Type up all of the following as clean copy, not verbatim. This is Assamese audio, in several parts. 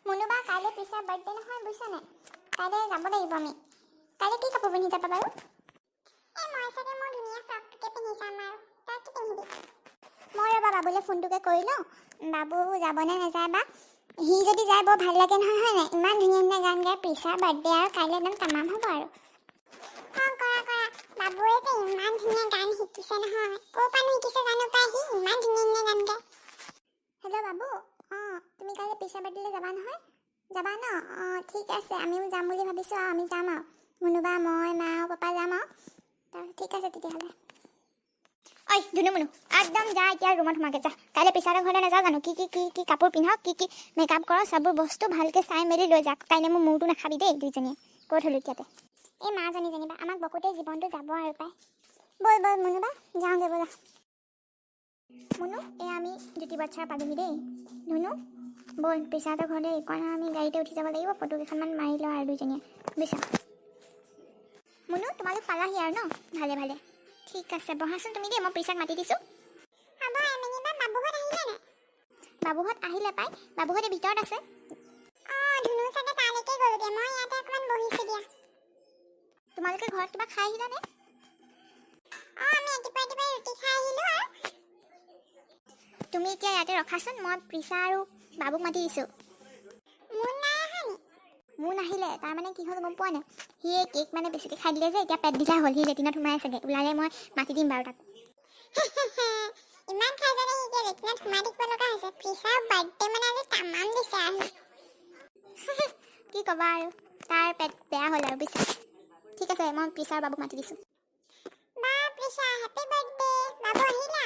মুনুবা কাইলৈ পিছাৰ বাৰ্থডে নহয় বুজিছানে? কাইলৈ যাব লাগিব আমি। কাইলৈ কি কাপোৰ পিন্ধি যাবা বাৰু? মই চাগে মোৰ ধুনীয়া ফ্ৰকটোকে পিন্ধি যাম আৰু। তই কি পিন্ধিবি? মই ৰ'বা বাবুলৈ ফোনটোকে কৰি লওঁ। বাবু যাবনে নাযায় বা। সি যদি যায় বৰ ভাল লাগে নহয়, হয় নাই? ইমান ধুনীয়া ধুনীয়া গান গায়। পিছাৰ বাৰ্থডে আৰু কাইলৈ একদম তামাম হ'ব আৰু। কৰা। বাবুৱে যে ইমান ধুনীয়া গান শিকিছে নহয়। ক'ৰ পৰা শিকিছে জানো পাই, সি ইমান ধুনীয়া ধুনীয়া গান গায়। হেল্ল' বাবু, তুমি কাইলৈ পিছাৰ বাৰ্থডেলৈ যাবা নহয়? যাবা ন? ঠিক আছে, আমিও যাম বুলি ভাবিছোঁ আৰু। আমি যাম আৰু মুনুবা, মই, মা আৰু পাপা যাম আৰু। তাৰপিছত ঠিক আছে তেতিয়াহ'লে। ঐ ধুনু মুনু, একদম যা এতিয়া ৰুমত সোমাকে যা। কাইলৈ পিছাৰৰ ঘৰলৈ নাযাওঁ জানো? কি কাপোৰ পিন্ধক, কি মেকআপ কৰ, চববোৰ বস্তু ভালকৈ চাই মেলি লৈ যাক। কাইলৈ মোৰ মূৰটো নাখাবি দেই দুইজনীয়ে। কৈ থ'লো এতিয়াতে। এই মাজনী যেনিবা আমাক বকুতে জীৱনটো যাব আৰু পাই। ব'ল মুনুবা, যাওঁগৈ ব'লা। মুনু, আমি জ্যোতি বাচ্চাৰ পালোহি দেই। ধুনু ব'ল, পিছাহঁতৰ ঘৰলৈ এইকণ আমি গাড়ীতে উঠি যাব লাগিব। ফটো কেইখনমান মাৰি লওঁ আৰু দুইজনীয়ে, বুজিছা? মুনু, তোমালোক পালাহি আৰু ন? ভালে। ঠিক আছে, বহাচোন তুমি দেই, মই পিছাক মাতি দিছোঁ। বাবুহঁত আহিলে পাই। বাবুহঁতে ভিতৰত আছে। ধুনু চাগে তালৈকে গ'লগৈ। মই ইয়াতে অকণমান বহিছোঁ দিয়া। তোমালোকে ঘৰত কিবা খাই আহিলানে? আমি ৰাতিপুৱাই ৰুটি খাই আহিলোঁ আৰু। তুমি এতিয়া ইয়াতে ৰখাচোন, মই প্ৰিচা আৰু বাবুক মাতি দিছোঁ। মোৰ নাহিলে, তাৰমানে কি হ'ল গম পোৱা নাই? সি কেক মানে বেছিকৈ খাই দিলে যে, এতিয়া পেট ঢিলা হ'ল। সি লেটিনত সোমাই আছেগৈ। ওলালে মই মাতি দিম বাৰু তাক। ইমান খাই যানে সি এতিয়া লেটিনত সোমাই থাকিব লগা হৈছে। প্ৰিচাৰ বাৰ্থডে মানে আজি তামাম দিছে আহি। কি ক'বা আৰু, তাৰ পেট বেয়া হ'ল আৰু বুজিছা। ঠিক আছে, মই প্ৰিচা আৰু বাবুক মাতি দিছোঁ। Pricha, happy birthday. বাবু আহিলা?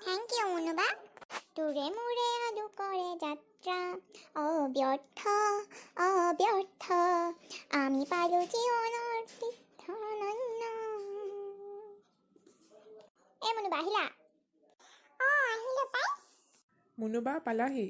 থেংক ইউ মুনুবা। তোৰে মোৰে আলু কৰে যাত্ৰা, অব্যৰ্থ আমি পালো জীৱনৰ তীৰ্থনন্য। এই মুনুবা আহিলা? আহিলো পাই। মুনুবা পালাহি?